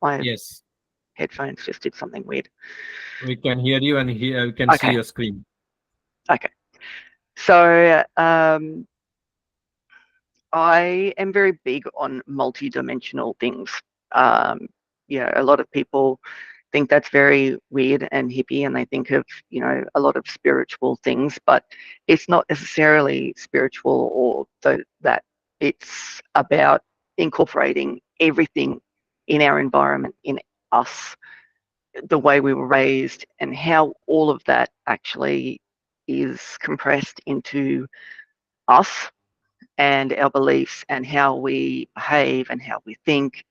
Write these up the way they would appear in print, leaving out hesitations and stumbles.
My Yes, headphones just did something weird. we can hear you and we can see Okay, your screen. okay. So I am very big on multi-dimensional things. Um, a lot of people think that's very weird and hippie, and they think of, a lot of spiritual things, but it's not necessarily spiritual or that. It's about incorporating everything in our environment, in us, the way we were raised, and how all of that actually is compressed into us and our beliefs and how we behave and how we think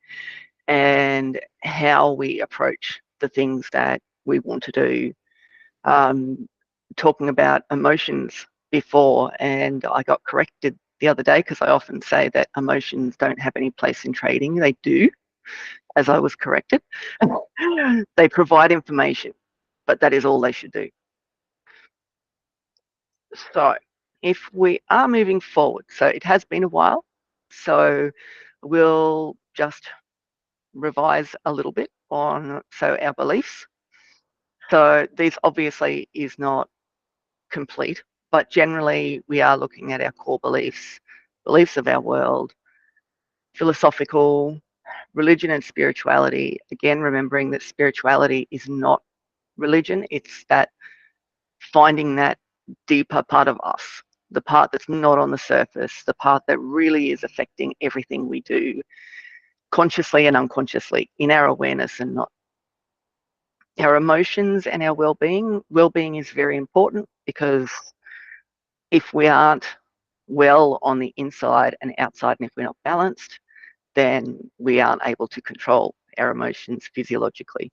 and how we approach the things that we want to do. Um, Talking about emotions before, and I got corrected the other day because I often say that emotions don't have any place in trading. They do, as I was corrected. They provide information, but that is all they should do. So, if we are moving forward, so it has been a while, so we'll just revise a little bit on our beliefs. So these obviously is not complete, but generally we are looking at our core beliefs, beliefs of our world, philosophical, religion and spirituality. Again, remembering that spirituality is not religion, it's that finding that deeper part of us, the part that's not on the surface, the part that really is affecting everything we do, consciously and unconsciously, in our awareness and not our emotions and our well-being. Well-being is very important because if we aren't well on the inside and outside, and if we're not balanced, then we aren't able to control our emotions physiologically.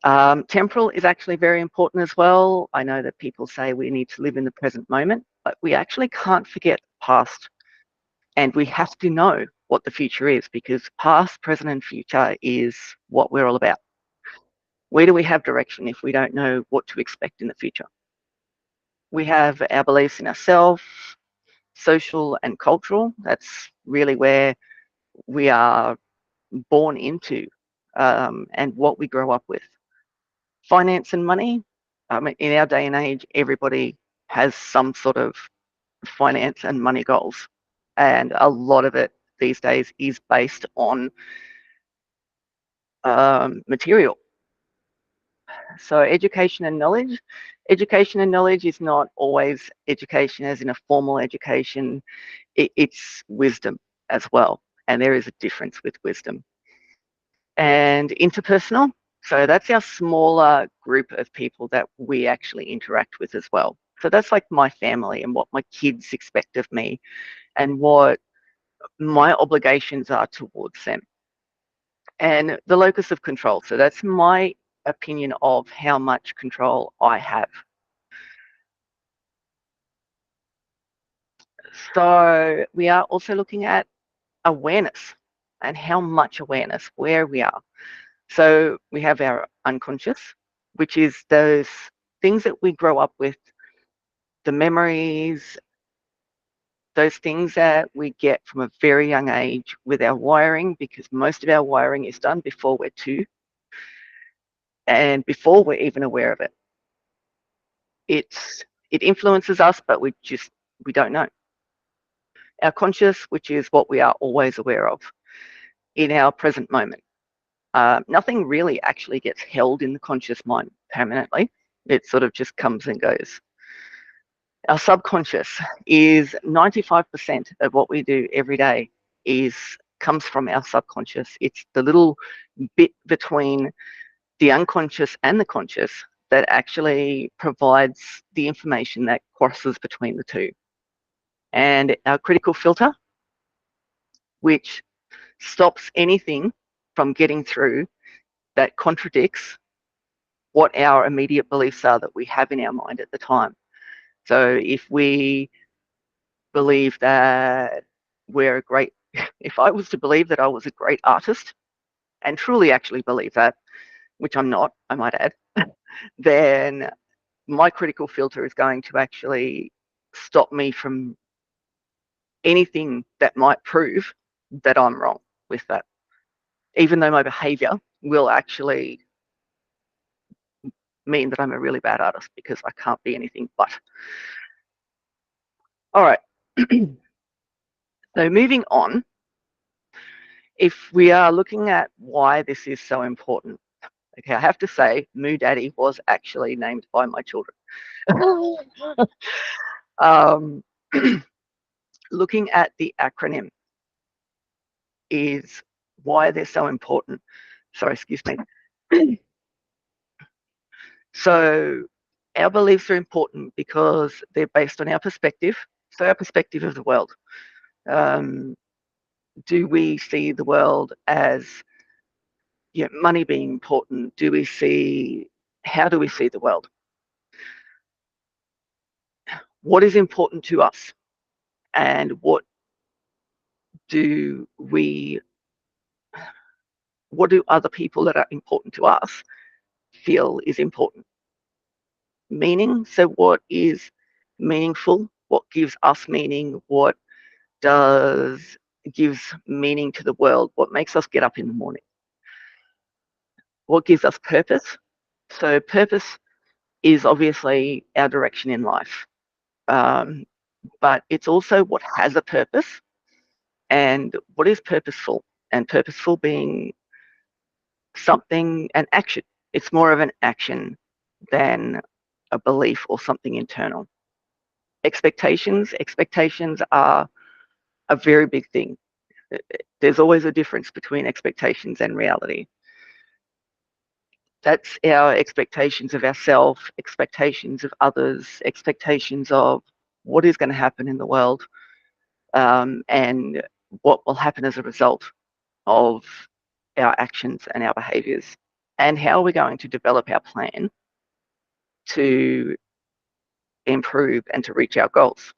Temporal is actually very important as well. I know that people say we need to live in the present moment, but we actually can't forget the past, and we have to know what the future is, because past, present, and future is what we're all about. Where do we have direction if we don't know what to expect in the future? We have our beliefs in ourselves, social and cultural. That's really where we are born into, and what we grow up with. Finance and money. In our day and age, everybody has some sort of finance and money goals. And a lot of it these days is based on material. So education and knowledge. Education and knowledge is not always education as in a formal education. It's wisdom as well. And there is a difference with wisdom. And interpersonal. So that's our smaller group of people that we actually interact with as well. So that's like my family and what my kids expect of me and what my obligations are towards them. And the locus of control. So that's my opinion of how much control I have. So we are also looking at awareness and how much awareness, where we are. So we have our unconscious, which is those things that we grow up with, the memories, those things that we get from a very young age with our wiring, because most of our wiring is done before we're two and before we're even aware of it. It influences us, but we don't know. Our conscious, which is what we are always aware of in our present moment. Nothing really actually gets held in the conscious mind permanently. It sort of just comes and goes. Our subconscious is 95% of what we do every day is comes from our subconscious. It's the little bit between the unconscious and the conscious that actually provides the information that crosses between the two. And our critical filter, which stops anything from getting through that contradicts what our immediate beliefs are that we have in our mind at the time. So if we believe that we're a great, if I was to believe that I was a great artist and truly actually believe that, which I'm not, I might add, then my critical filter is going to actually stop me from anything that might prove that I'm wrong with that. even though my behavior will actually mean that I'm a really bad artist because I can't be anything but. All right. So moving on, if we are looking at why this is so important, okay, I have to say, Moo Daddy was actually named by my children. um, looking at the acronym is why they're so important. Sorry, excuse me. So our beliefs are important because they're based on our perspective. So our perspective of the world. Um, do we see the world as money being important? How do we see the world? What is important to us? And do we, what do other people that are important to us feel is important? Meaning, so what is meaningful? What gives us meaning? What does gives meaning to the world? What makes us get up in the morning? What gives us purpose? So purpose is obviously our direction in life, um, but it's also what has a purpose and what is purposeful. And purposeful being something, an action. It's more of an action than a belief or something internal. Expectations are a very big thing. There's always a difference between expectations and reality. That's our expectations of ourselves, expectations of others, expectations of what is going to happen in the world, and what will happen as a result of our actions and our behaviours, and how we're going to develop our plan to improve and to reach our goals.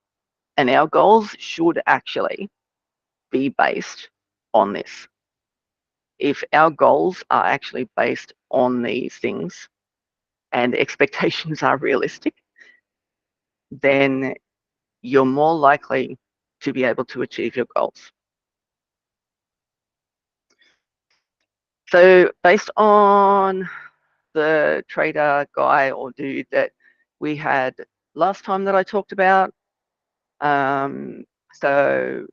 And our goals should actually be based on this. If our goals are actually based on these things and expectations are realistic, then you're more likely to be able to achieve your goals. So based on the trader guy or dude that we had last time that I talked about, um, so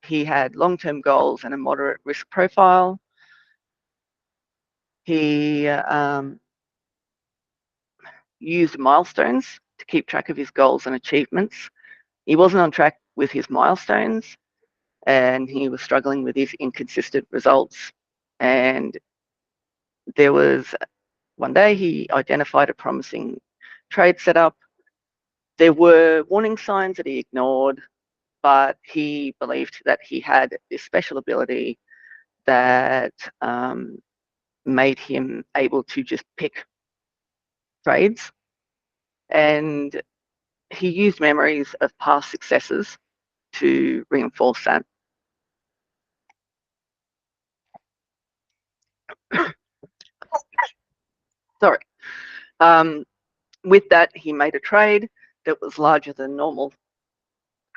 he had long-term goals and a moderate risk profile. He used milestones to keep track of his goals and achievements. He wasn't on track with his milestones and he was struggling with his inconsistent results. And there was one day he identified a promising trade setup. There were warning signs that he ignored, but he believed that he had this special ability that made him able to just pick trades. And he used memories of past successes to reinforce that. Sorry. Um, with that, he made a trade that was larger than normal,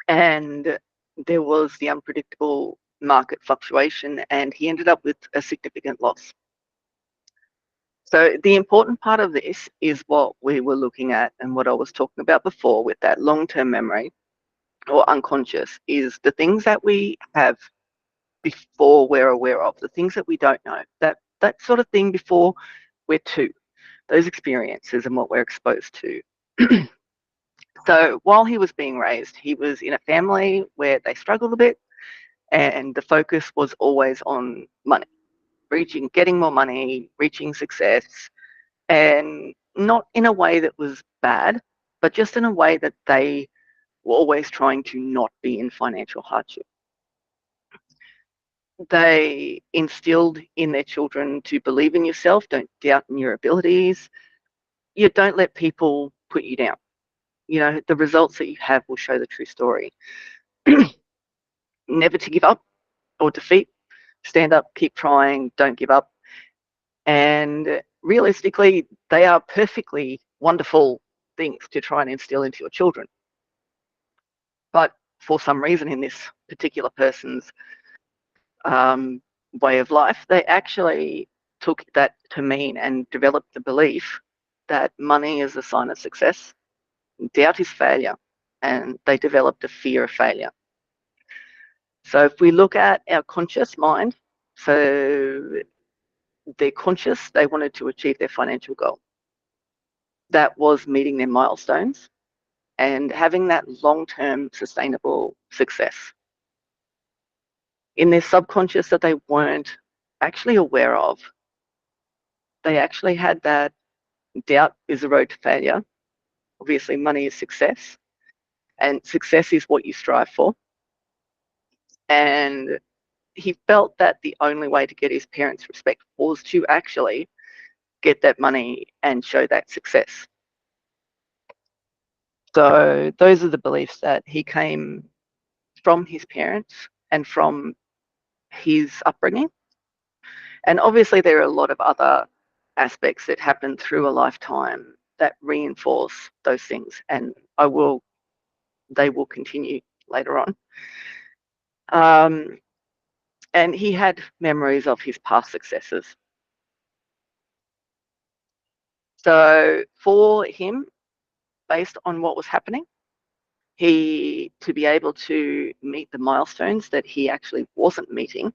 and there was the unpredictable market fluctuation, and he ended up with a significant loss. So the important part of this is what we were looking at and what I was talking about before with that long-term memory or unconscious is the things that we have before we're aware of, the things that we don't know, that sort of thing before we're two, those experiences and what we're exposed to. So while he was being raised, he was in a family where they struggled a bit and the focus was always on money, getting more money, reaching success, and not in a way that was bad, but just in a way that they were always trying to not be in financial hardship. They instilled in their children to believe in yourself, don't doubt in your abilities, you don't let people put you down. The results that you have will show the true story. Never to give up or defeat, stand up, keep trying, don't give up. And realistically, they are perfectly wonderful things to try and instill into your children. But for some reason in this particular person's way of life, they actually took that to mean and developed the belief that money is a sign of success, doubt is failure, and they developed a fear of failure. So if we look at our conscious mind, so they're conscious, they wanted to achieve their financial goal. That was meeting their milestones and having that long-term sustainable success. In their subconscious that they weren't actually aware of, they actually had that doubt is the road to failure. Obviously, money is success, and success is what you strive for. And he felt that the only way to get his parents' respect was to actually get that money and show that success. So those are the beliefs that he came from his parents and from his upbringing. And obviously, there are a lot of other aspects that happen through a lifetime that reinforce those things, and they will continue later on. Um, and he had memories of his past successes. So for him, based on what was happening, he to be able to meet the milestones that he actually wasn't meeting,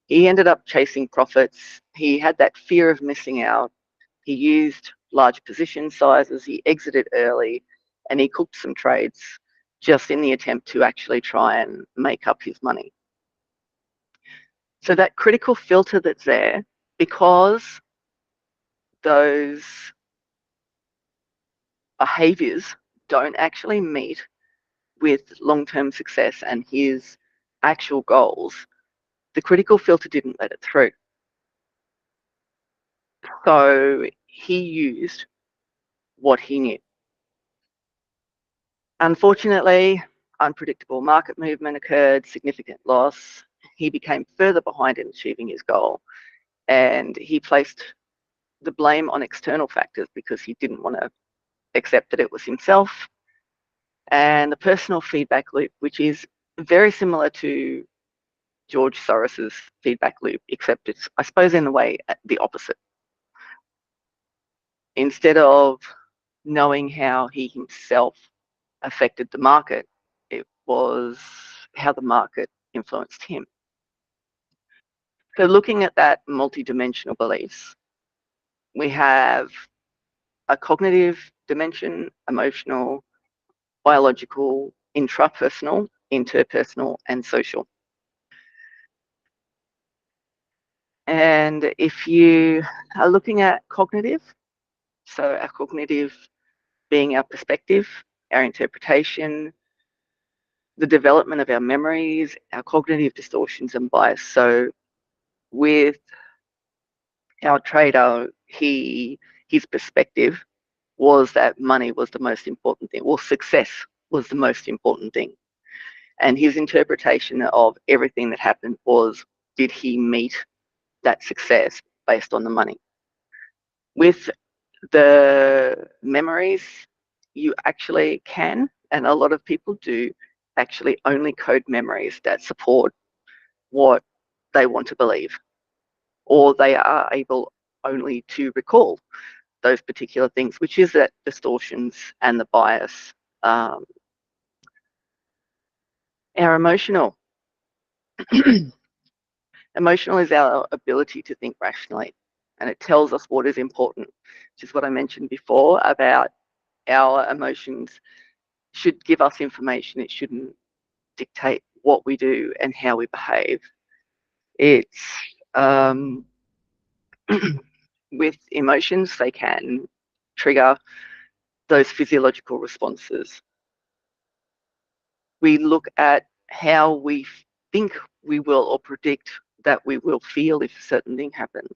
he ended up chasing profits. He had that fear of missing out. He used large position sizes. He exited early, and he cooked some trades just in the attempt to actually try and make up his money. So that critical filter that's there, because those behaviors don't actually meet with long-term success and his actual goals, the critical filter didn't let it through. So he used what he knew. Unfortunately, unpredictable market movement occurred, significant loss. He became further behind in achieving his goal, and he placed the blame on external factors because he didn't want to accept that it was himself. And the personal feedback loop, which is very similar to George Soros's feedback loop, except it's, I suppose, in a way, the opposite. Instead of knowing how he himself affected the market, it was how the market influenced him. So looking at that multidimensional beliefs, we have a cognitive dimension, emotional, biological, intrapersonal, interpersonal, and social. And if you are looking at cognitive, so our cognitive being our perspective, our interpretation, the development of our memories, our cognitive distortions and bias. So with our trader, his perspective was that money was the most important thing, or success was the most important thing. And his interpretation of everything that happened was, did he meet that success based on the money? With the memories, you actually can, and a lot of people do, actually only code memories that support what they want to believe, or they are able only to recall those particular things, which is that distortions and the bias. Um, our emotional. Emotional is our ability to think rationally, and it tells us what is important, which is what I mentioned before about our emotions should give us information. It shouldn't dictate what we do and how we behave. It's with emotions, they can trigger those physiological responses. We look at how we think we will or predict that we will feel if a certain thing happens,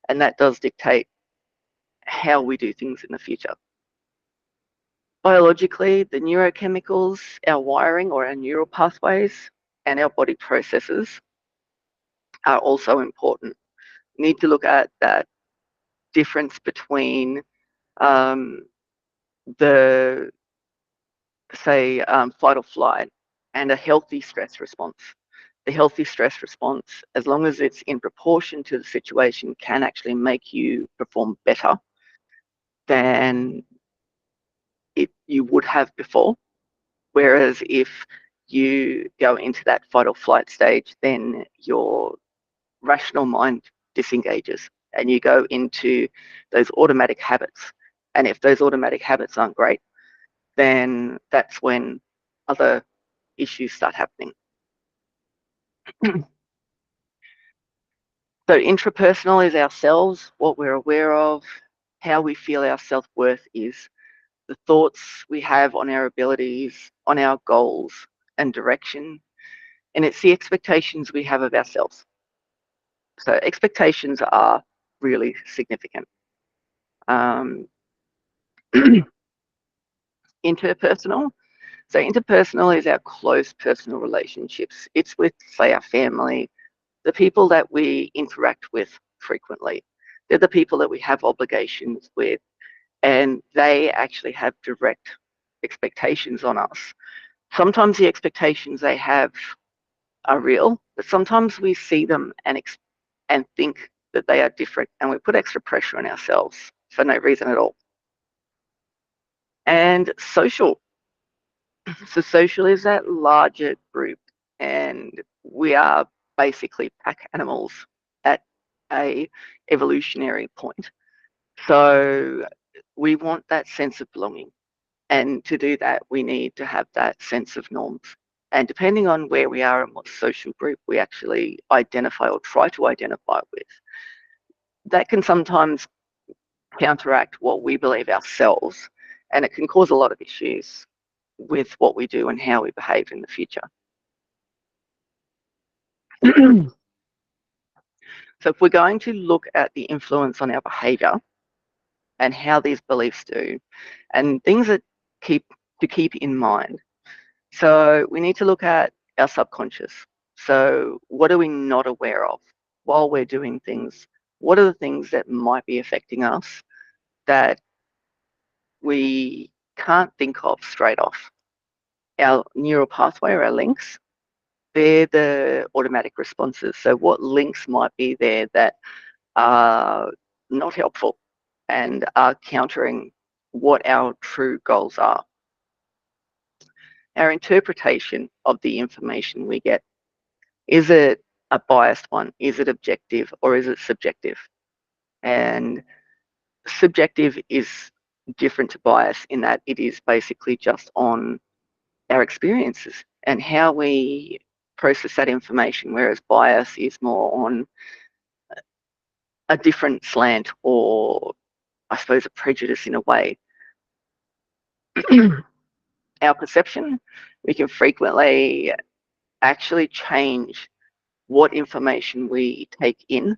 and that does dictate how we do things in the future. Biologically, the neurochemicals, our wiring or our neural pathways, and our body processes are also important. We need to look at that difference between the, say, fight or flight and a healthy stress response. The healthy stress response, as long as it's in proportion to the situation, can actually make you perform better than you would have before. Whereas if you go into that fight or flight stage, then your rational mind disengages and you go into those automatic habits. And if those automatic habits aren't great, then that's when other issues start happening. So intrapersonal is ourselves, what we're aware of, how we feel our self-worth is, the thoughts we have on our abilities, on our goals and direction, and it's the expectations we have of ourselves. So expectations are really significant. Um, interpersonal. So interpersonal is our close personal relationships. It's with, say, our family, the people that we interact with frequently. They're the people that we have obligations with, and they actually have direct expectations on us. Sometimes the expectations they have are real, but sometimes we see them and think that they are different, and we put extra pressure on ourselves for no reason at all. And social. So social is that larger group, and we are basically pack animals at a evolutionary point. So we want that sense of belonging. And to do that, we need to have that sense of norms. And depending on where we are and what social group we actually identify or try to identify with, that can sometimes counteract what we believe ourselves. And it can cause a lot of issues with what we do and how we behave in the future. So if we're going to look at the influence on our behavior and how these beliefs do, and things that keep in mind. So we need to look at our subconscious. So what are we not aware of while we're doing things? What are the things that might be affecting us that we can't think of straight off? Our neural pathway or our links, they're the automatic responses. So what links might be there that are not helpful and are countering what our true goals are? Our interpretation of the information we get. Is it a biased one? Is it objective or is it subjective? And subjective is different to bias in that it is basically just on our experiences and how we process that information, whereas bias is more on a different slant or, I suppose, a prejudice in a way. Our perception, we can frequently actually change what information we take in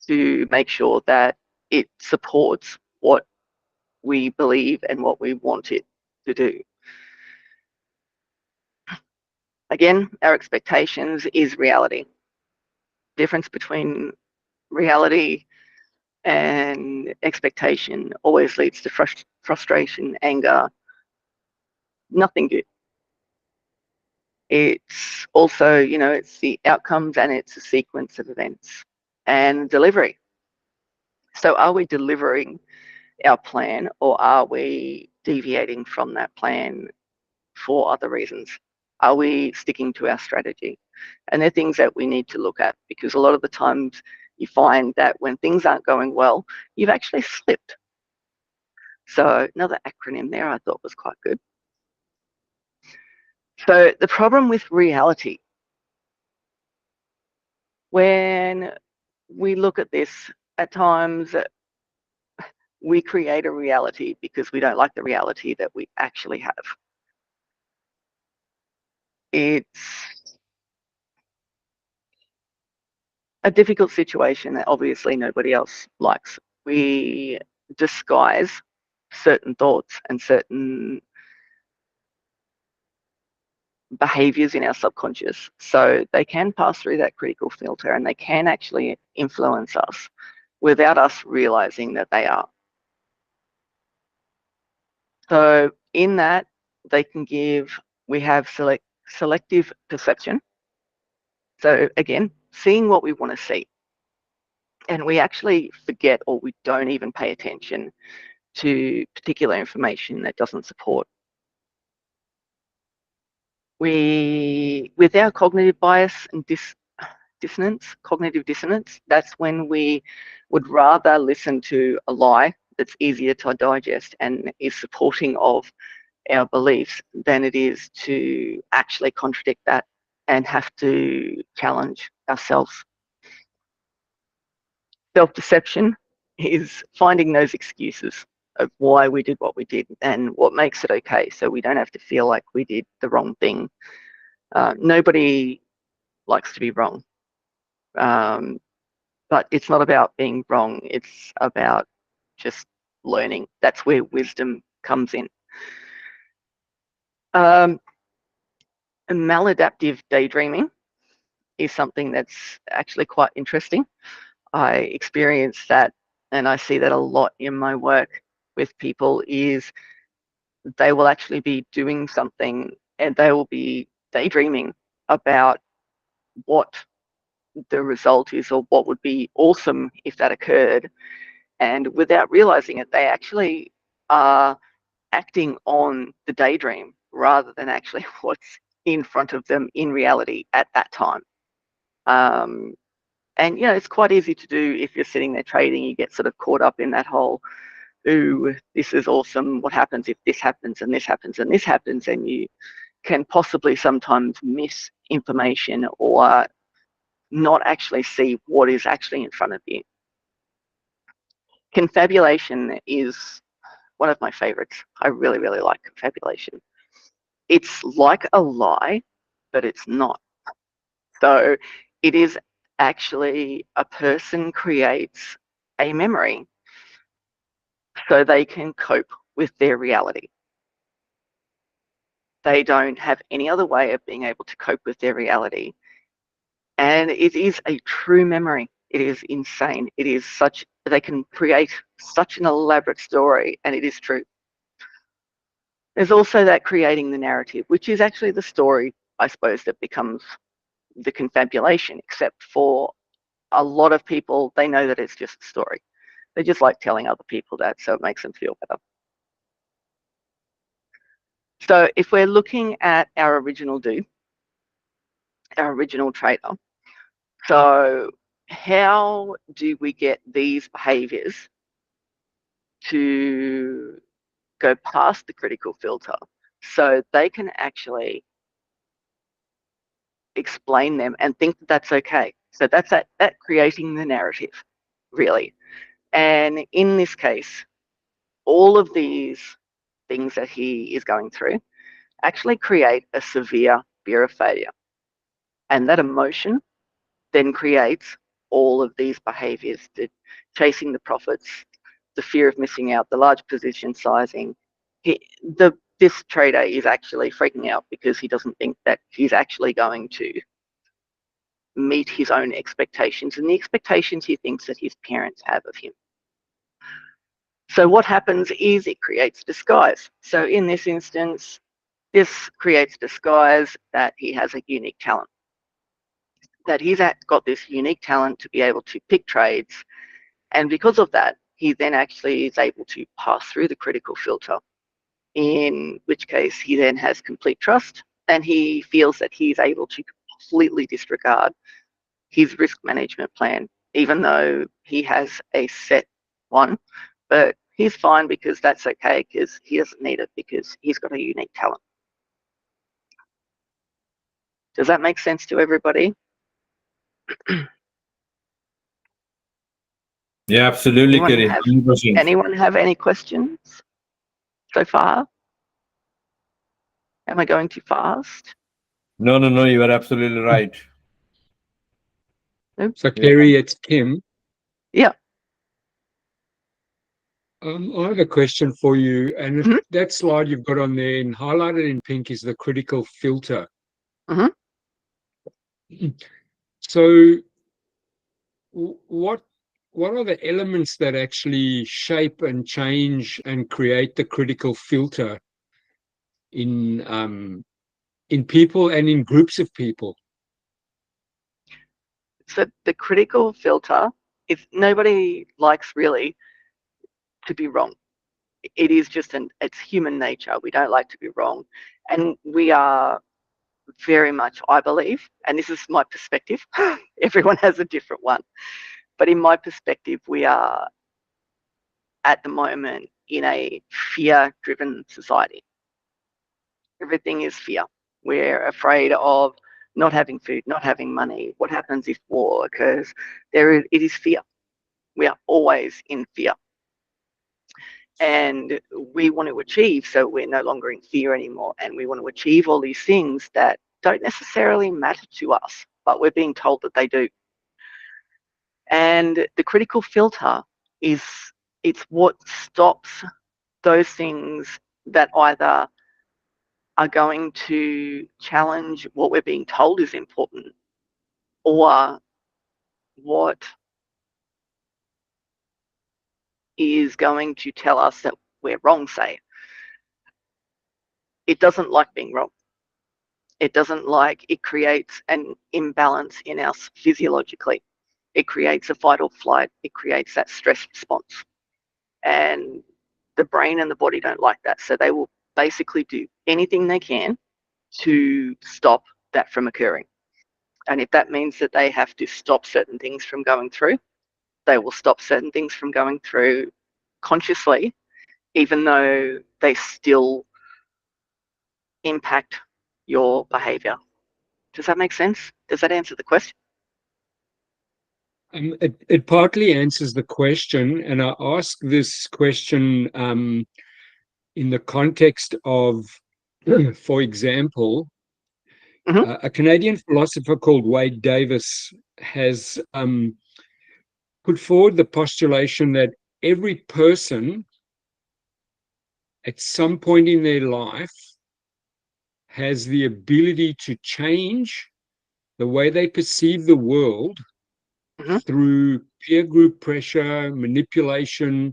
to make sure that it supports what we believe and what we want it to do. Again, our expectations is reality. Difference between reality and expectation always leads to frustration, anger, nothing good. It's also, it's the outcomes and it's a sequence of events and delivery. So are we delivering our plan or are we deviating from that plan for other reasons? Are we sticking to our strategy? And they're things that we need to look at because a lot of the times you find that when things aren't going well, you've actually slipped. So another acronym there I thought was quite good. So the problem with reality, when we look at this, at times we create a reality because we don't like the reality that we actually have. It's a difficult situation that obviously nobody else likes. We disguise certain thoughts and certain behaviors in our subconscious. So they can pass through that critical filter and they can actually influence us without us realizing that they are. So in that, they can give, we have selective perception. So again, seeing what we want to see. And we actually forget, or we don't even pay attention to particular information that doesn't support. With our cognitive bias and cognitive dissonance, that's when we would rather listen to a lie that's easier to digest and is supporting of our beliefs than it is to actually contradict that and have to challenge ourselves. Self-deception is finding those excuses of why we did what we did and what makes it okay, so we don't have to feel like we did the wrong thing. Nobody likes to be wrong, but it's not about being wrong, it's about just learning. That's where wisdom comes in. Maladaptive daydreaming is something that's actually quite interesting. I experience that, and I see that a lot in my work with people, is they will actually be doing something and they will be daydreaming about what the result is or what would be awesome if that occurred. And without realizing it, they actually are acting on the daydream rather than actually what's in front of them in reality at that time. And it's quite easy to do if you're sitting there trading. You get sort of caught up in that whole, ooh, this is awesome. What happens if this happens and this happens and this happens? And you can possibly sometimes miss information or not actually see what is actually in front of you. Confabulation is one of my favorites. I really, really like confabulation. It's like a lie, but it's not. So it is actually a person creates a memory so they can cope with their reality. They don't have any other way of being able to cope with their reality. And it is a true memory. It is insane. It is such, they can create such an elaborate story, and it is true. There's also that creating the narrative, which is actually the story, I suppose, that becomes the confabulation, except for a lot of people, they know that it's just a story. They just like telling other people that, so it makes them feel better. So if we're looking at our original do, our original trader, so how do we get these behaviors to go past the critical filter so they can actually explain them and think that that's okay? So that's that creating the narrative, really. And in this case, all of these things that he is going through actually create a severe fear of failure. And that emotion then creates all of these behaviors, the chasing the profits, the fear of missing out, the large position sizing. This trader is actually freaking out because he doesn't think that he's actually going to meet his own expectations and the expectations he thinks that his parents have of him. So what happens is it creates disguise. So in this instance, this creates disguise that he has a unique talent, that he's got this unique talent to be able to pick trades. And because of that, he then actually is able to pass through the critical filter, in which case he then has complete trust and he feels that he is able to completely disregard his risk management plan, even though he has a set one. But he's fine because that's okay, because he doesn't need it because he's got a unique talent. Does that make sense to everybody? Yeah, absolutely, Kerry. 100%. Anyone have any questions so far? Am I going too fast? No, you are absolutely right. Nope. So, Kerry, it's Kim. Yeah. I have a question for you. And that slide you've got on there and highlighted in pink is the critical filter. So what are the elements that actually shape and change and create the critical filter in in people and in groups of people? So the critical filter is nobody likes really to be wrong. It is just it's human nature. We don't like to be wrong. And we are very much, I believe, and this is my perspective, everyone has a different one, but in my perspective, we are at the moment in a fear-driven society. Everything is fear. We're afraid of not having food, not having money. What happens if war occurs? It is fear. We are always in fear. And we want to achieve, so we're no longer in fear anymore. And we want to achieve all these things that don't necessarily matter to us, but we're being told that they do. And the critical filter is, it's what stops those things that either are going to challenge what we're being told is important, or what is going to tell us that we're wrong, say. It doesn't like being wrong. It doesn't like, it creates an imbalance in us physiologically. It creates a fight or flight. It creates that stress response. And the brain and the body don't like that. So they will basically do anything they can to stop that from occurring. And if that means that they have to stop certain things from going through, they will stop certain things from going through consciously, even though they still impact your behavior. Does that make sense? Does that answer the question? It partly answers the question, and I ask this question in the context of, for example, a Canadian philosopher called Wade Davis has put forward the postulation that every person at some point in their life has the ability to change the way they perceive the world through peer group pressure, manipulation,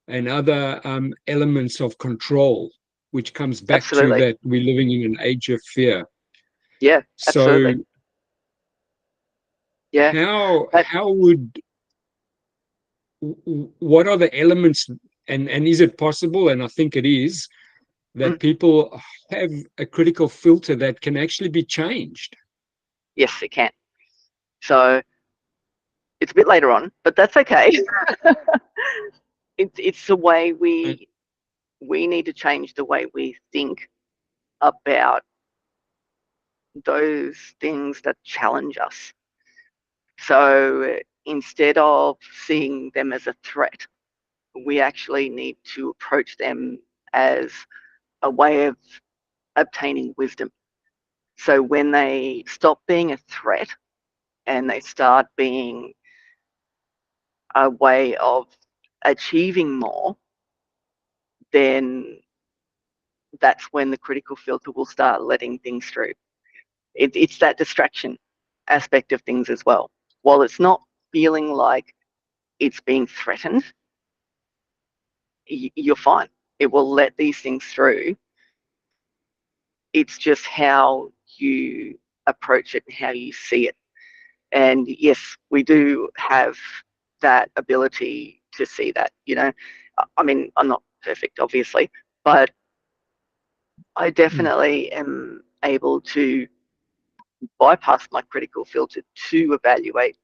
and other elements of control, which comes back to that we're living in an age of fear. Yeah, absolutely. So yeah, how would, what are the elements, and is it possible, and I think it is, that people have a critical filter that can actually be changed? Yes, it can. So it's a bit later on, but that's okay. It's the way we need to change the way we think about those things that challenge us. So instead of seeing them as a threat, we actually need to approach them as a way of obtaining wisdom. So when they stop being a threat and they start being a way of achieving more, then that's when the critical filter will start letting things through. It's that distraction aspect of things as well. While it's not feeling like it's being threatened, you're fine. It will let these things through. It's just how you approach it and how you see it. And yes, we do have that ability to see that, you know. I mean, I'm not perfect, obviously, but I definitely am able to bypass my critical filter to evaluate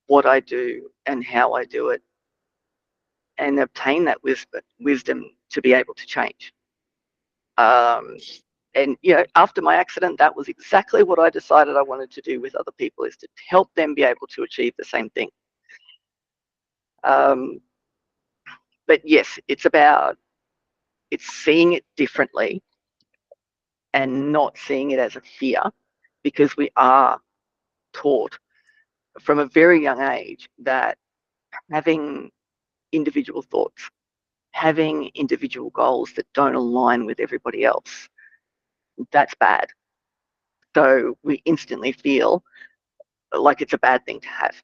what I do and how I do it and obtain that wisdom to be able to change. And, you know, after my accident, that was exactly what I decided I wanted to do with other people, is to help them be able to achieve the same thing. But yes, it's seeing it differently and not seeing it as a fear, because we are taught from a very young age that having individual thoughts, having individual goals that don't align with everybody else, that's bad. So we instantly feel like it's a bad thing to have.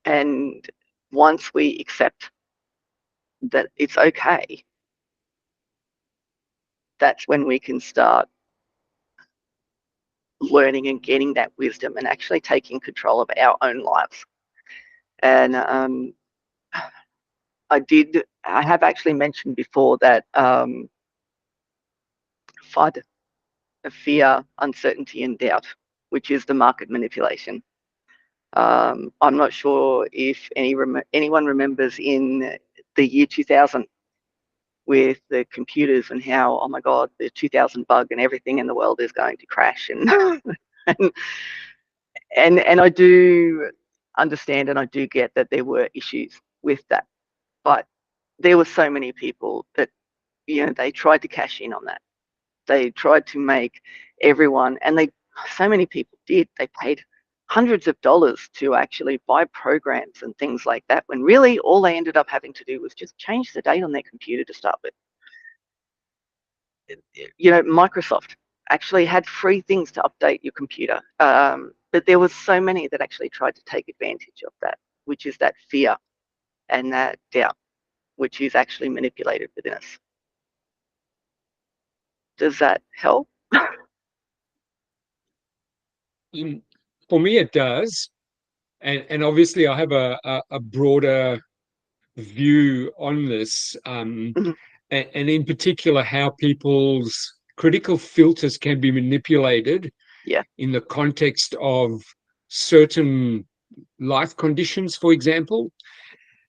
And once we accept that it's okay, that's when we can start learning and getting that wisdom and actually taking control of our own lives. And I have actually mentioned before that FUD, fear, uncertainty, and doubt, which is the market manipulation. I'm not sure if anyone remembers in the year 2000 with the computers and how, oh my God, the 2000 bug and everything in the world is going to crash. And I do understand and I do get that there were issues with that. But there were so many people that, they tried to cash in on that. They tried to make everyone, and so many people did, they paid hundreds of dollars to actually buy programs and things like that, when really all they ended up having to do was just change the date on their computer to start with. Microsoft actually had free things to update your computer, but there was so many that actually tried to take advantage of that, which is that fear and that doubt, which is actually manipulated within us. Does that help? For me, it does. And obviously, I have a broader view on this, and in particular, how people's critical filters can be manipulated in the context of certain life conditions, for example.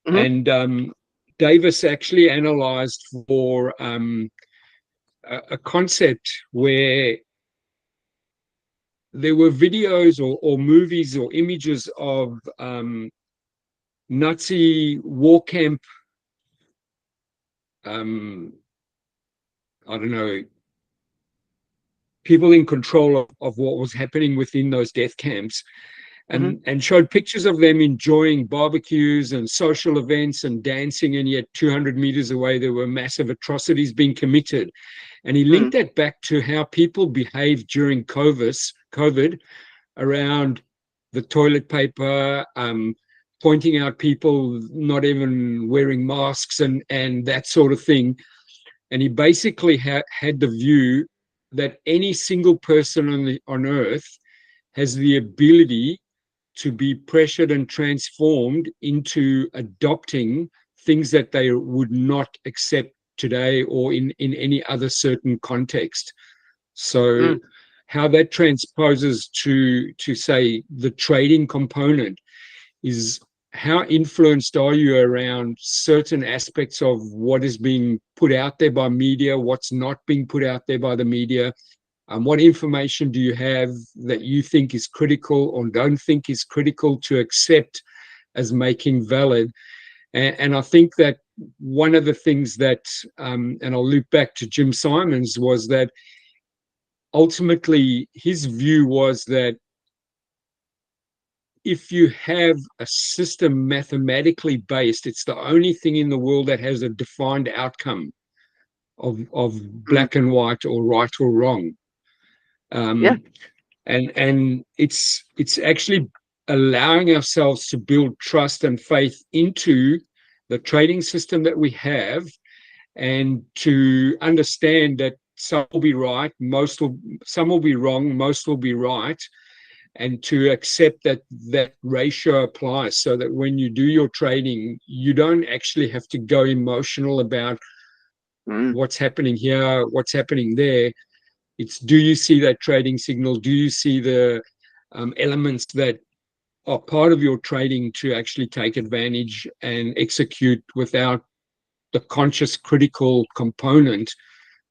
And Davis actually analyzed for a concept where there were videos or movies or images of Nazi war camp, I don't know, people in control of what was happening within those death camps, and showed pictures of them enjoying barbecues and social events and dancing, and yet 200 meters away there were massive atrocities being committed. And he linked that back to how people behaved during COVID around the toilet paper, pointing out people not even wearing masks and that sort of thing. And he basically had the view that any single person on earth has the ability to be pressured and transformed into adopting things that they would not accept today or in any other certain context. So how that transposes to say the trading component is, how influenced are you around certain aspects of what is being put out there by media, what's not being put out there by the media? What information do you have that you think is critical or don't think is critical to accept as making valid? And I think that one of the things that, and I'll loop back to Jim Simons, was that ultimately his view was that if you have a system mathematically based, it's the only thing in the world that has a defined outcome of black and white or right or wrong. And it's actually allowing ourselves to build trust and faith into the trading system that we have, and to understand that some will be right, some will be wrong, most will be right, and to accept that ratio applies, so that when you do your trading, you don't actually have to go emotional about what's happening here, what's happening there. It's, do you see that trading signal? Do you see the elements that are part of your trading to actually take advantage and execute without the conscious critical component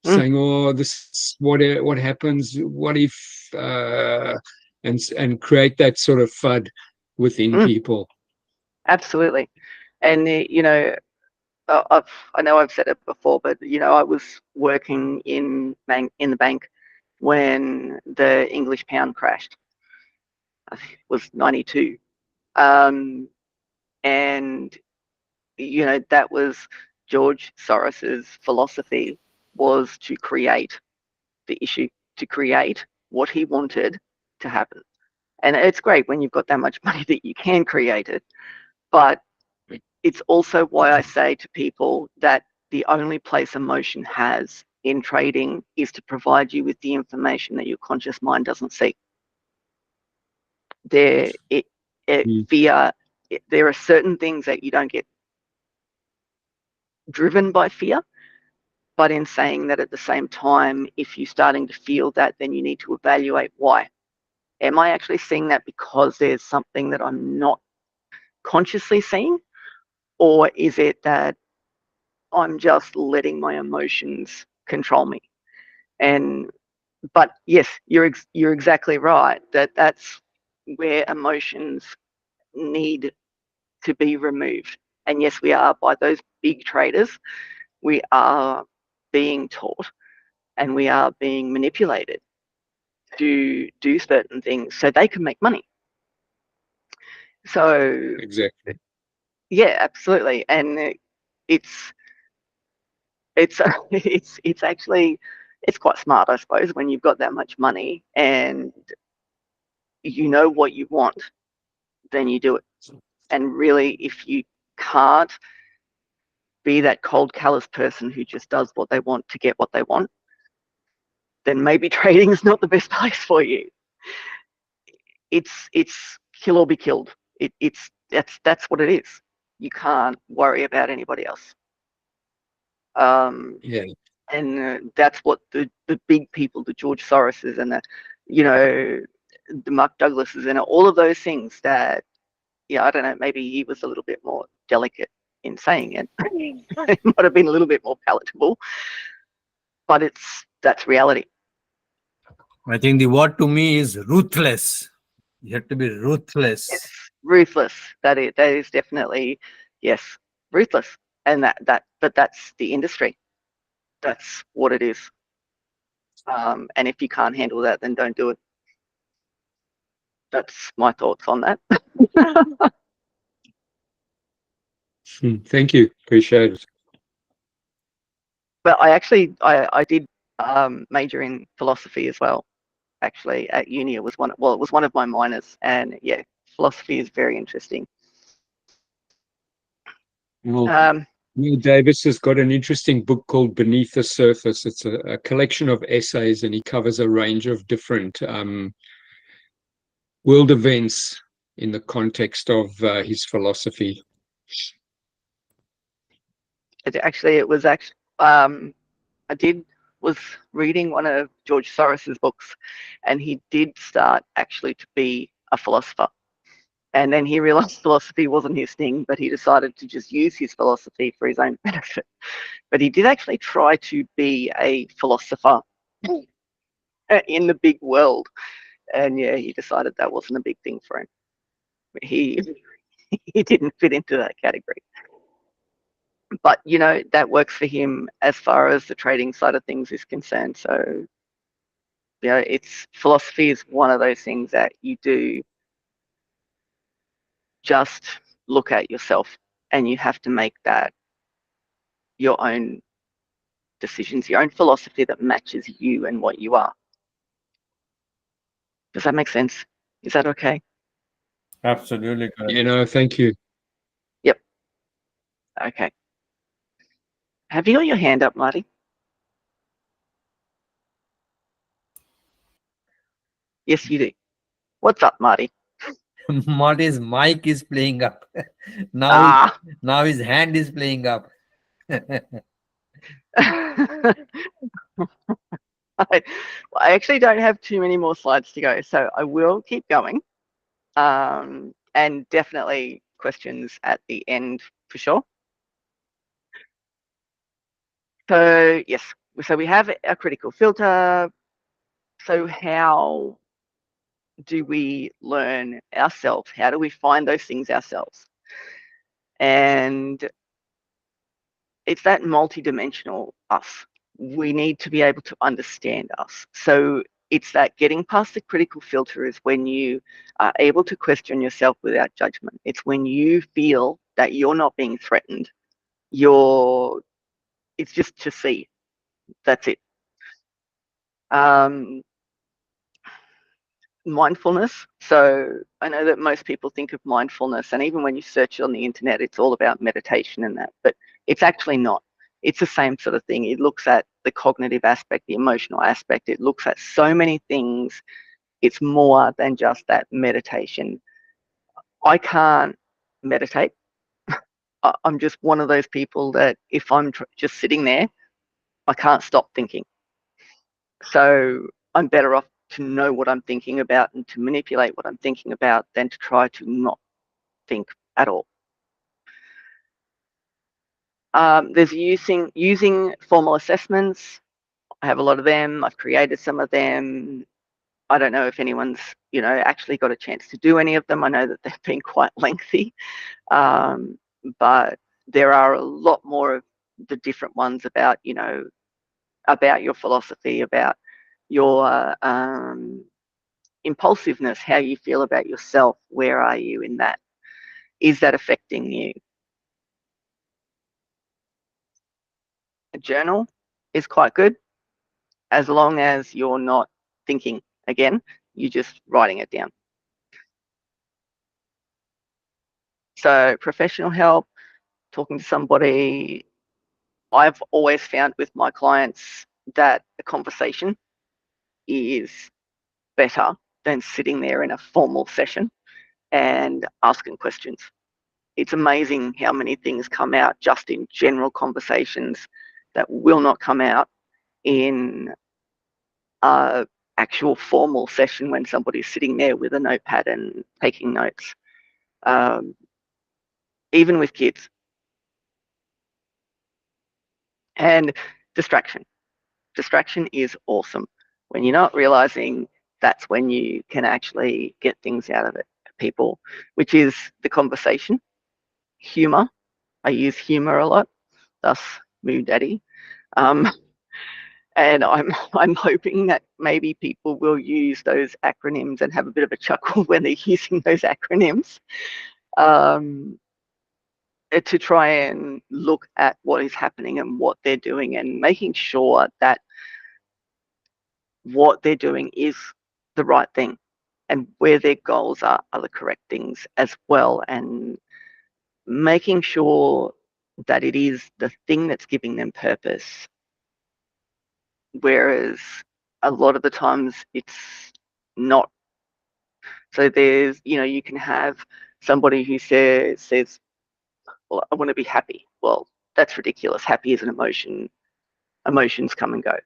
saying, oh, this is what happens, what if, and create that sort of FUD within people. Absolutely. And I know I've said it before, but I was working in the bank when the English pound crashed. I think it was 92. And that was George Soros's philosophy, was to create the issue, to create what he wanted to happen. And it's great when you've got that much money that you can create it. But it's also why I say to people that the only place emotion has in trading is to provide you with the information that your conscious mind doesn't see. There are certain things that you don't get driven by fear, but in saying that, at the same time, if you're starting to feel that, then you need to evaluate why. Am I actually seeing that because there's something that I'm not consciously seeing, or is it that I'm just letting my emotions control me? But yes, you're exactly right, that's where emotions need to be removed. And yes, we are, by those big traders, we are being taught and we are being manipulated to do certain things so they can make money. So exactly. yeah, absolutely. And it's it's actually, it's quite smart, I suppose, when you've got that much money and you know what you want, then you do it. And really, if you can't be that cold, callous person who just does what they want to get what they want, then maybe trading is not the best place for you. It's kill or be killed. That's what it is. You can't worry about anybody else. Yeah. And that's what the big people, the George Soroses and the Mark Douglases and all of those things that, I don't know, maybe he was a little bit more delicate in saying it. It might have been a little bit more palatable, but that's reality. I think the word to me is ruthless. You have to be Yes, ruthless. ruthless. That is definitely, yes, ruthless. And but that's the industry. That's what it is. And if you can't handle that, then don't do it. That's my thoughts on that. Thank you. Appreciate it. But I did major in philosophy as well. Actually, at uni, it was one of my minors, and yeah, philosophy is very interesting. Well, Um, Neil Davis has got an interesting book called Beneath the Surface. It's a collection of essays, and he covers a range of different world events in the context of his philosophy. it was actually I did was reading one of George Soros's books, and he did start actually to be a philosopher. And then he realized philosophy wasn't his thing, but he decided to just use his philosophy for his own benefit. But he did actually try to be a philosopher in the big world. And yeah, he decided that wasn't a big thing for him. He he didn't fit into that category. But that works for him as far as the trading side of things is concerned. So it's philosophy is one of those things that you do just look at yourself, and you have to make that your own decisions, your own philosophy that matches you and what you are. Does that make sense? Is that okay? Absolutely correct. Thank you. Yep. Okay. Have you got your hand up, Marty? Yes, you do. What's up, Marty? Marty's mic is playing up. Ah. Now his hand is playing up. I actually don't have too many more slides to go, so I will keep going. And definitely questions at the end for sure. So yes, so we have a critical filter. So how do we learn ourselves? How do we find those things ourselves? And it's that multi-dimensional us. We need to be able to understand us. So it's that getting past the critical filter is when you are able to question yourself without judgment. It's when you feel that you're not being threatened. It's just to see. That's it. Mindfulness. So I know that most people think of mindfulness, and even when you search on the internet, it's all about meditation and that, but it's actually not. It's the same sort of thing. It looks at the cognitive aspect, the emotional aspect. It looks at so many things. It's more than just that meditation. I can't meditate. I'm just one of those people that if I'm just sitting there, I can't stop thinking. So I'm better off to know what I'm thinking about and to manipulate what I'm thinking about than to try to not think at all. There's using formal assessments. I have a lot of them. I've created some of them. I don't know if anyone's, actually got a chance to do any of them. I know that they've been quite lengthy, but there are a lot more of the different ones about, about your philosophy, about your impulsiveness, how you feel about yourself. Where are you in that? Is that affecting you? A journal is quite good as long as you're not thinking again, you're just writing it down. So professional help, talking to somebody. I've always found with my clients that a conversation is better than sitting there in a formal session and asking questions. It's amazing how many things come out just in general conversations that will not come out in a actual formal session when somebody's sitting there with a notepad and taking notes. Even with kids. And distraction. Distraction is awesome. When you're not realizing, that's when you can actually get things out of it, people, which is the conversation, humor. I use humor a lot, thus Moo Daddy. And I'm hoping that maybe people will use those acronyms and have a bit of a chuckle when they're using those acronyms, to try and look at what is happening and what they're doing and making sure that what they're doing is the right thing and where their goals are the correct things as well, and making sure that it is the thing that's giving them purpose. Whereas a lot of the times it's not. So there's, you can have somebody who says, well, I want to be happy. Well, that's ridiculous. Happy is an emotion. Emotions come and go.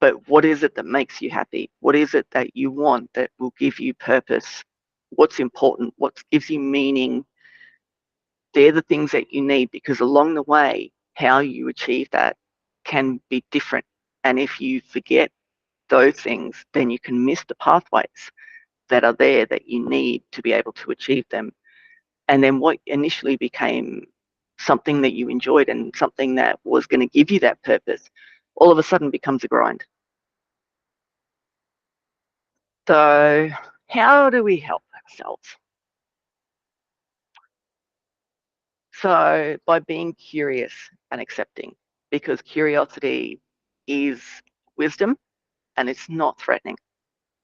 But what is it that makes you happy? What is it that you want that will give you purpose? What's important? What gives you meaning? They're the things that you need, because along the way, how you achieve that can be different. And if you forget those things, then you can miss the pathways that are there that you need to be able to achieve them. And then what initially became something that you enjoyed and something that was going to give you that purpose, all of a sudden becomes a grind. So how do we help ourselves? So by being curious and accepting, because curiosity is wisdom and it's not threatening.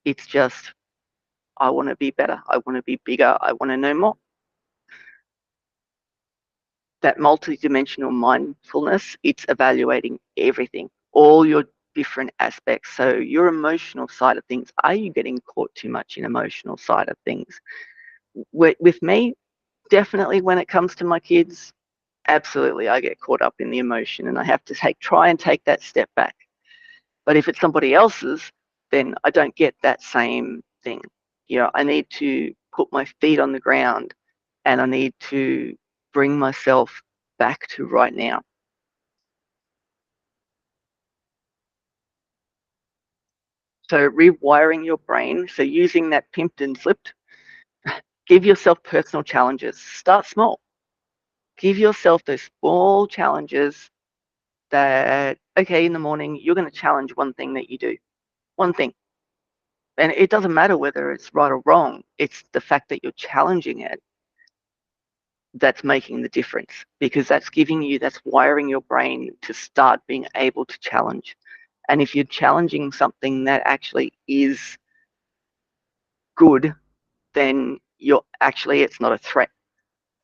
It's just, I want to be better. I want to be bigger. I want to know more. That multidimensional mindfulness, it's evaluating everything, all your different aspects. So your emotional side of things, are you getting caught too much in emotional side of things? With me, definitely when it comes to my kids, absolutely, I get caught up in the emotion and I have to try and take that step back. But if it's somebody else's, then I don't get that same thing. I need to put my feet on the ground and I need to bring myself back to right now. So rewiring your brain, so using that pimped and slipped, give yourself personal challenges. Start small. Give yourself those small challenges that, okay, in the morning, you're going to challenge one thing that you do. One thing. And it doesn't matter whether it's right or wrong. It's the fact that you're challenging it that's making the difference, because that's wiring your brain to start being able to challenge. And if you're challenging something that actually is good, then it's not a threat.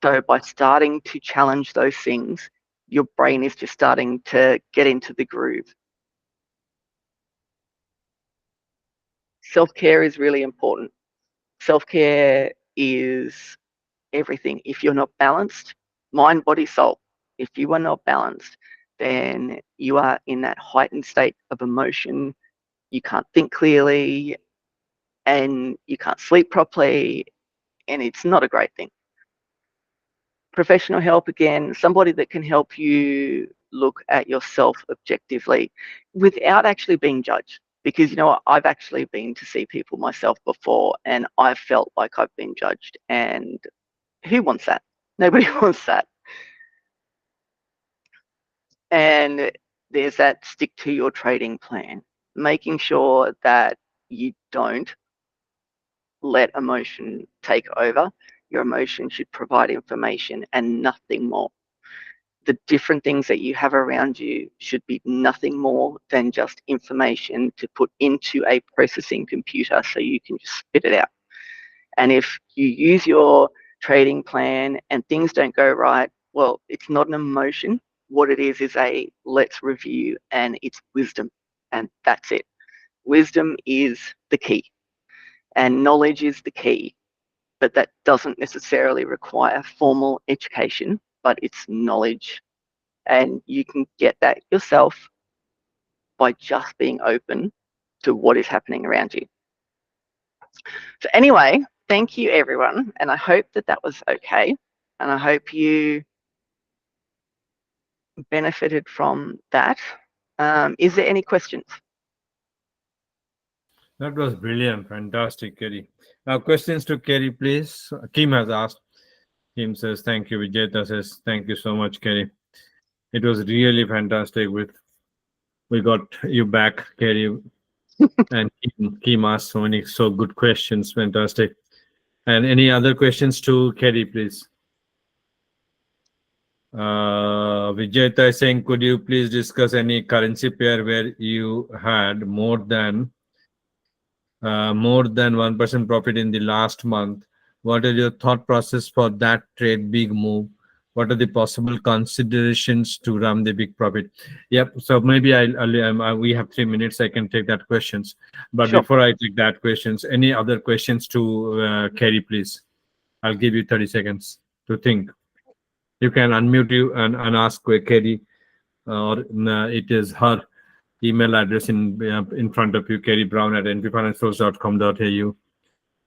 So by starting to challenge those things, your brain is just starting to get into the groove. Self-care is really important. Self-care is everything. If you're not balanced, mind, body, soul, if you are not balanced, then you are in that heightened state of emotion. You can't think clearly and you can't sleep properly, and it's not a great thing. Professional help, again, somebody that can help you look at yourself objectively without actually being judged. Because you know what, I've actually been to see people myself before and I've felt like I've been judged, and who wants that? Nobody wants that. And there's that stick to your trading plan, making sure that you don't let emotion take over. Your emotion should provide information and nothing more. The different things that you have around you should be nothing more than just information to put into a processing computer so you can just spit it out. And if you use your trading plan and things don't go right, well, it's not an emotion. What it is a let's review, and it's wisdom. And that's it. Wisdom is the key, and knowledge is the key. But that doesn't necessarily require formal education, but it's knowledge. And you can get that yourself by just being open to what is happening around you. So anyway, thank you everyone. And I hope that that was okay. And I hope you benefited from that. Is there any questions? That was brilliant. Fantastic, Kerry. Now, questions to Kerry, please. Kim has asked. Kim says, thank you. Vijayta says, thank you so much, Kerry. It was really fantastic. We got you back, Kerry. And Kim asked so many good questions. Fantastic. And any other questions to Kerry, please? Vijayta is saying, could you please discuss any currency pair where you had more than 1% profit in the last month? What is your thought process for that trade, big move? What are the possible considerations to run the big profit? Yep. So maybe we have 3 minutes. I can take that questions. But Sure. before I take that questions, any other questions to Kerry, please? I'll give you 30 seconds to think. You can unmute you and ask Kerry, or it is her email address in front of you, kerrybrown@npfinancials.com.au,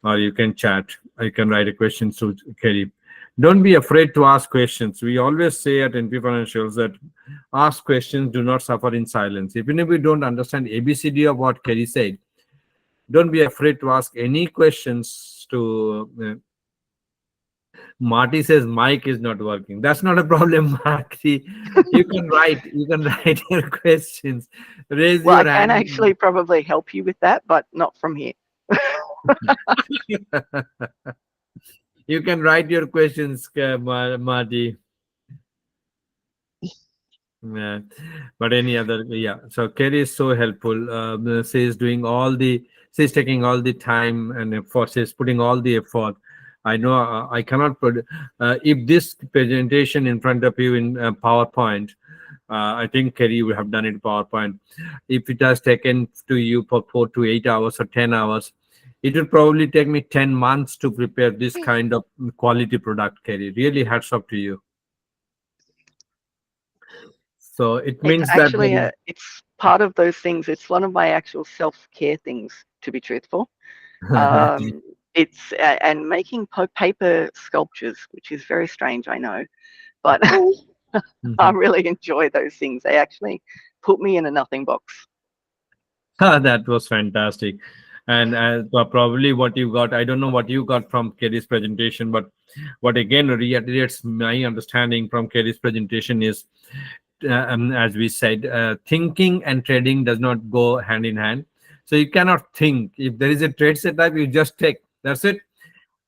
or you can chat. You can write a question to Kerry. Don't be afraid to ask questions. We always say at NP Financials that ask questions, do not suffer in silence. Even if we don't understand ABCD of what Kerry said, don't be afraid to ask any questions to Marty says mic is not working. That's not a problem, Marty. You can write your questions. Raise Well, your I can hand. actually probably help you with that, but not from here. You can write your questions, Marty. Yeah. But any other, yeah. So Kerry is so helpful. She's taking all the time and effort. She's putting all the effort. I know I cannot put, if this presentation in front of you in PowerPoint, I think Kerry would have done it in PowerPoint. If it has taken to you for 4 to 8 hours or 10 hours, it will probably take me 10 months to prepare this kind of quality product, Kerry. Really hats off to you. So it means It's actually it's part of those things. It's one of my actual self-care things, to be truthful. It's and making paper sculptures, which is very strange, I know, but I really enjoy those things. They actually put me in a nothing box. That was fantastic. And probably what you got, I don't know what you got from Kerry's presentation, but what again reiterates my understanding from Kerry's presentation is, as we said, thinking and trading does not go hand in hand. So you cannot think. If there is a trade setup, you just take. That's it.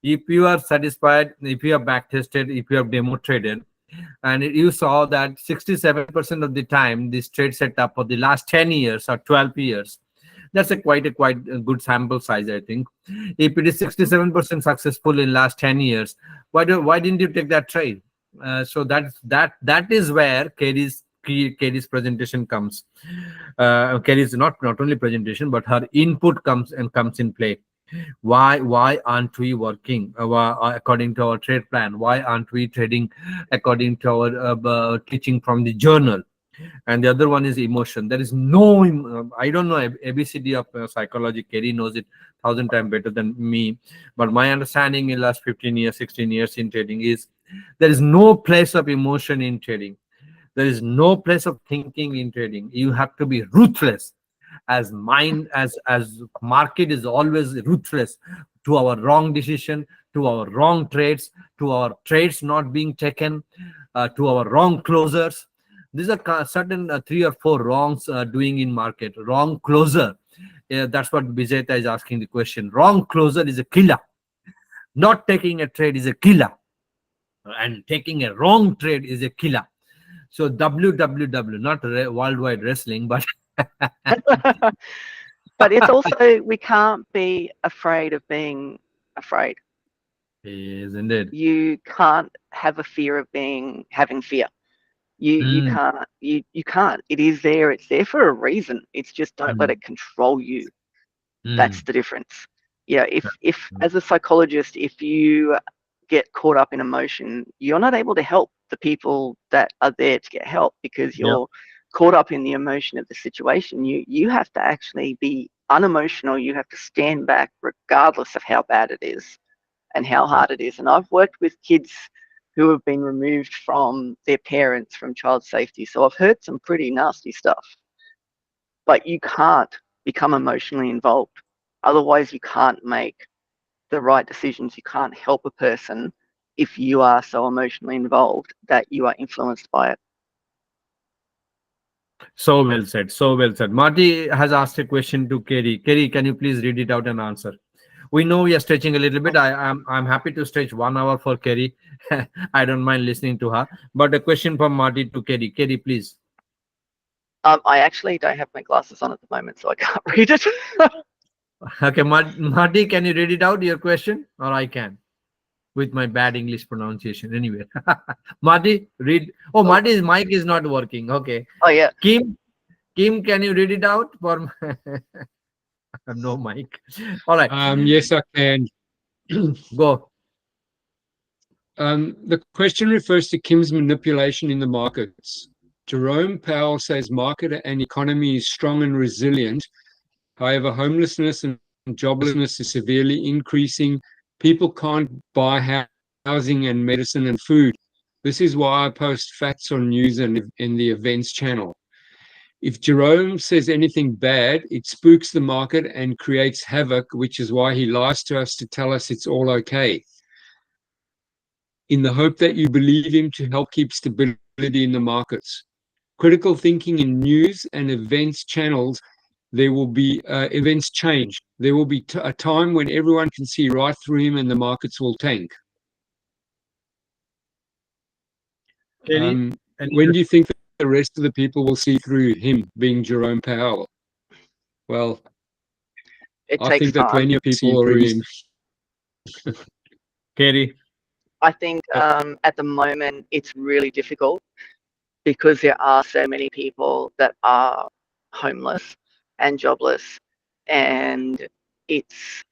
If you are satisfied, if you have back tested, if you have demo traded, and you saw that 67% of the time this trade setup for the last 10 years or 12 years, that's quite a good sample size, I think. If it is 67% successful in last 10 years, why didn't you take that trade? So that is where Kerry's presentation comes. Kerry's not only presentation, but her input comes in play. Why aren't we working according to our trade plan? Why aren't we trading according to our teaching from the journal? And the other one is emotion. There is no I don't know ABCD of psychology. Kerry knows it 1,000 times better than me, but my understanding in last 15 years, 16 years in trading is there is no place of emotion in trading. There is no place of thinking in trading. You have to be ruthless. As mind as market is always ruthless to our wrong decision, to our wrong trades, to our trades not being taken, to our wrong closers. These are certain three or four wrongs doing in market. Wrong closer. Yeah, that's what Vijeta is asking the question. Wrong closer is a killer. Not taking a trade is a killer, and taking a wrong trade is a killer. So WWW, not worldwide wrestling, but But it's also, we can't be afraid of being afraid. isn't it? You can't have a fear of having fear. You Mm, can't. You can't. It is there. It's there for a reason. It's just, don't let mm, it control you. That's mm, the difference. Yeah, if as a psychologist, if you get caught up in emotion, you're not able to help the people that are there to get help, because yeah. you're caught up in the emotion of the situation. You have to actually be unemotional. You have to stand back regardless of how bad it is and how hard it is. And I've worked with kids who have been removed from their parents from child safety. So I've heard some pretty nasty stuff, but you can't become emotionally involved. Otherwise, you can't make the right decisions. You can't help a person if you are so emotionally involved that you are influenced by it. So well said. So well said. Marty has asked a question to Kerry. Kerry, can you please read it out and answer? We know we are stretching a little bit. I'm happy to stretch 1 hour for Kerry. I don't mind listening to her. But a question from Marty to Kerry. Kerry, please. I actually don't have my glasses on at the moment, so I can't read it. Okay, Marty, can you read it out, your question? Or I can, with my bad English pronunciation. Anyway, Marty, read. Oh, Oh, Marty's mic is not working. Okay. oh yeah. Kim, can you read it out for no mic? All right, Yes, I can. go. The question refers to Kim's manipulation in the markets. Jerome Powell says market and economy is strong and resilient. However, homelessness and joblessness is severely increasing. People can't buy housing and medicine and food. This is why I post facts on news and in the events channel. If Jerome says anything bad, it spooks the market and creates havoc, which is why he lies to us to tell us it's all okay, in the hope that you believe him to help keep stability in the markets. Critical thinking in news and events channels, there will be events change. There will be a time when everyone can see right through him and the markets will tank. Kerry, any When do you think that the rest of the people will see through him, being Jerome Powell? Well, It I takes think that time. plenty of people already see him. Kerry? I think at the moment it's really difficult because there are so many people that are homeless and jobless, and it's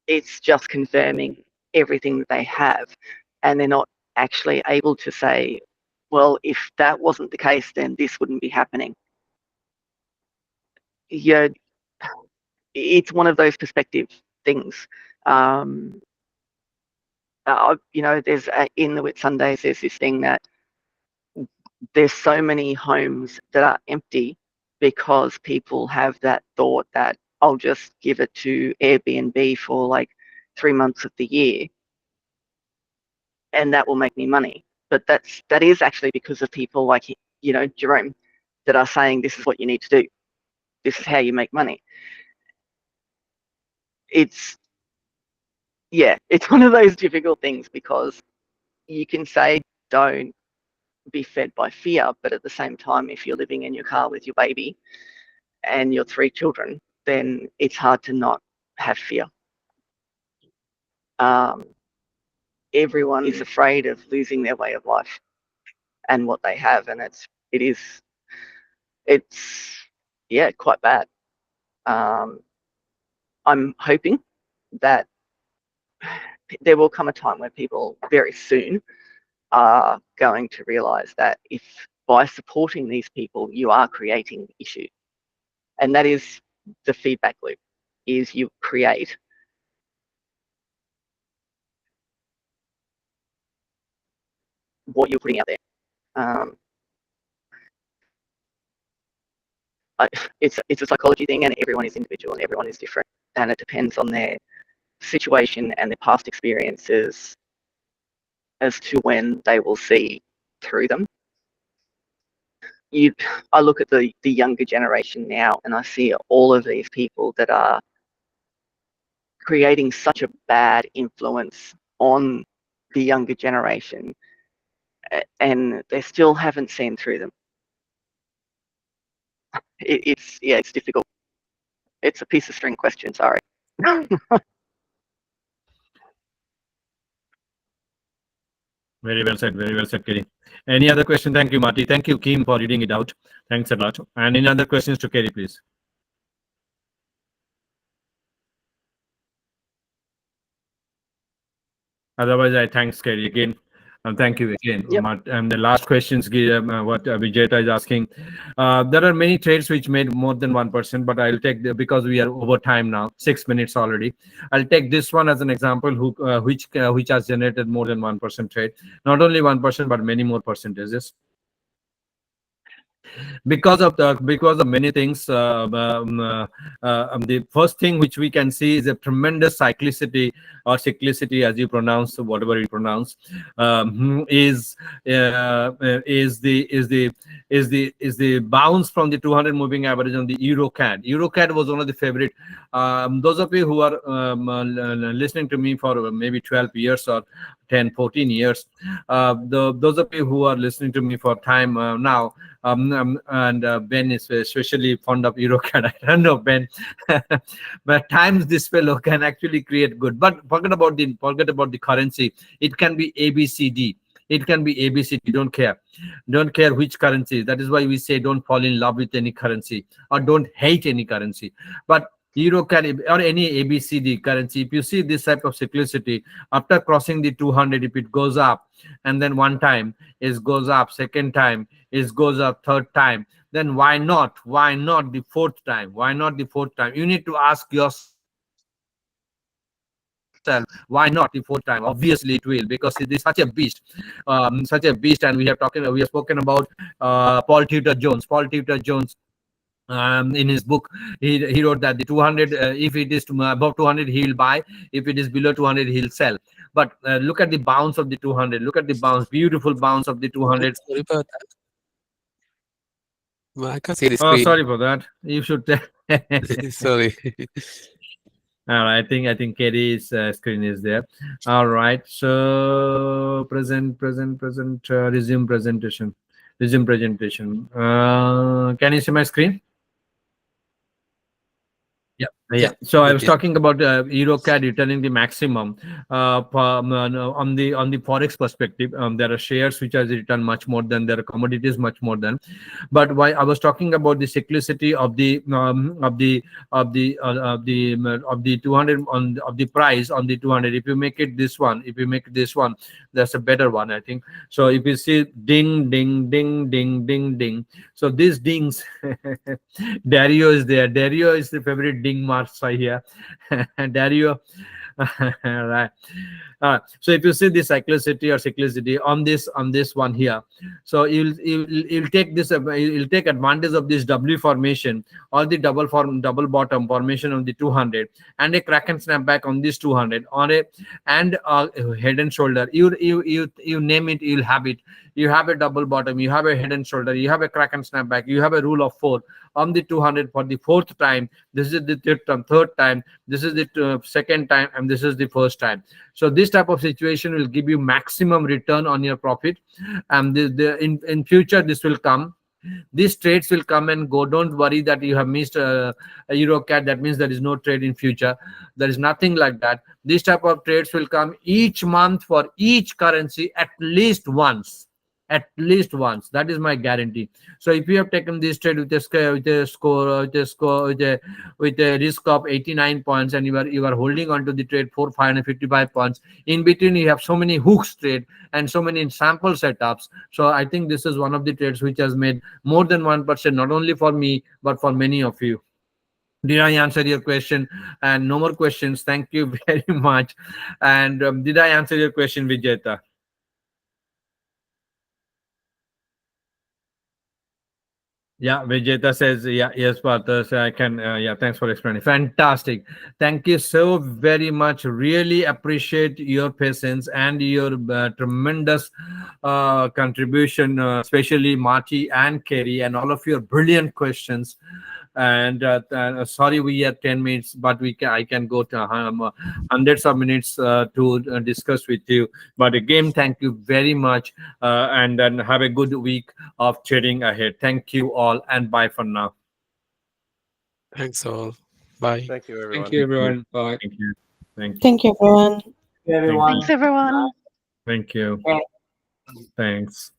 it's just confirming everything that they have, and they're not actually able to say, well, if that wasn't the case, then this wouldn't be happening. Yeah, it's one of those perspective things. Um, there's in the Whitsundays, there's this thing that there's so many homes that are empty because people have that thought that I'll just give it to Airbnb for like 3 months of the year and that will make me money. But that is actually because of people like Jerome that are saying this is what you need to do. This is how you make money. It's it's one of those difficult things because you can say don't be fed by fear, but at the same time, if you're living in your car with your baby and your 3 children, then it's hard to not have fear. Um, everyone is afraid of losing their way of life and what they have, and it's yeah, quite bad. I'm hoping that there will come a time where people very soon are going to realize that if by supporting these people you are creating issue, and that is the feedback loop, is you create what you're putting out there. It's a psychology thing, and everyone is individual and everyone is different, and it depends on their situation and their past experiences as to when they will see through them. I look at the younger generation now, and I see all of these people that are creating such a bad influence on the younger generation, and they still haven't seen through them. It's difficult. It's a piece of string question. Sorry. Very well said. Very well said, Kerry. Any other question? Thank you, Marty. Thank you, Kim, for reading it out. Thanks a lot. And any other questions to Kerry, please? Otherwise, I thanks Kerry again. Thank you again. Yep. And the last questions, what Vijeta is asking. There are many trades which made more than 1%, but I'll take because we are over time now, 6 minutes already. I'll take this one as an example, which has generated more than 1% trade. Not only 1%, but many more percentages. Because of many things. The first thing which we can see is a tremendous cyclicity or cyclicity, as you pronounce, whatever you pronounce, is the bounce from the 200 moving average on the EuroCAD. EuroCAD was one of the favorite. Those of you who are listening to me for maybe 12 years or 10, 14 years, those of you who are listening to me for time now, and Ben is especially fond of EuroCAD. I don't know, Ben, but times this fellow can actually create good. But forget about the currency. It can be ABCD. It can be ABCD. Don't care which currency. That is why we say don't fall in love with any currency or don't hate any currency. But EuroCAD or any ABCD currency, if you see this type of cyclicity, after crossing the 200, if it goes up, and then one time it goes up, second time it goes up, third time, then why not the fourth time? Why not the fourth time? You need to ask yourself, why not the fourth time? Obviously it will, because it is such a beast, and we have spoken about Paul Tudor Jones. In his book, he wrote that the 200, if it is above 200, he will buy. If it is below 200, he'll sell. But look at the bounce of the 200. Look at the bounce, beautiful bounce of the 200. Sorry about that. Well, I can't see the screen. Oh, sorry for that. You should. Sorry. All right, I think Kerry's screen is there. All right, so present. Resume presentation. Can you see my screen? Yeah. So I was talking about EuroCAD returning the maximum on the forex perspective. There are shares which has returned much more than, there are commodities much more than. But why I was talking about the cyclicity of the 200 of the price on the 200. If you make this one, that's a better one, I think. So if you see ding ding ding ding ding ding, so these dings, Dario is there. Dario is the favorite ding master here. Dario. Right. So if you see the cyclicity on this one here, so you'll take this, you'll take advantage of this W formation or the double bottom formation on the 200 and a crack and snap back on this 200 and head and shoulder. You name it, you'll have it. You have a double bottom, you have a head and shoulder, you have a crack and snap back, you have a rule of 4 on the 200 for the fourth time. This is the third time. This is the second time, and this is the first time. So this type of situation will give you maximum return on your profit, and in future this will come. These trades will come and go. Don't worry that you have missed a Eurocat. That means there is no trade in future. There is nothing like that. These type of trades will come each month for each currency at least once. At least once. That is my guarantee. So if you have taken this trade with a score, with a risk of 89 points, and you are holding on to the trade for 555 points, in between you have so many hooks trade and so many sample setups. So I think this is one of the trades which has made more than 1%, not only for me but for many of you. Did I answer your question? And no more questions. Thank you very much. And did I answer your question, Vijeta? Yeah, Vijeta says, yeah, yes, but I can, yeah, thanks for explaining. Fantastic. Thank you so very much. Really appreciate your patience and your tremendous contribution, especially Marty and Kerry, and all of your brilliant questions. And sorry, we are 10 minutes, but I can go to hundreds of minutes to discuss with you. But again, thank you very much, and then have a good week of trading ahead. Thank you all, and bye for now. Thanks all. Bye. Thank you, everyone. Thank you, everyone. Bye. Thank you. Thank you. Thank you, everyone. Thank Thanks, you. everyone. Thank you. Thanks.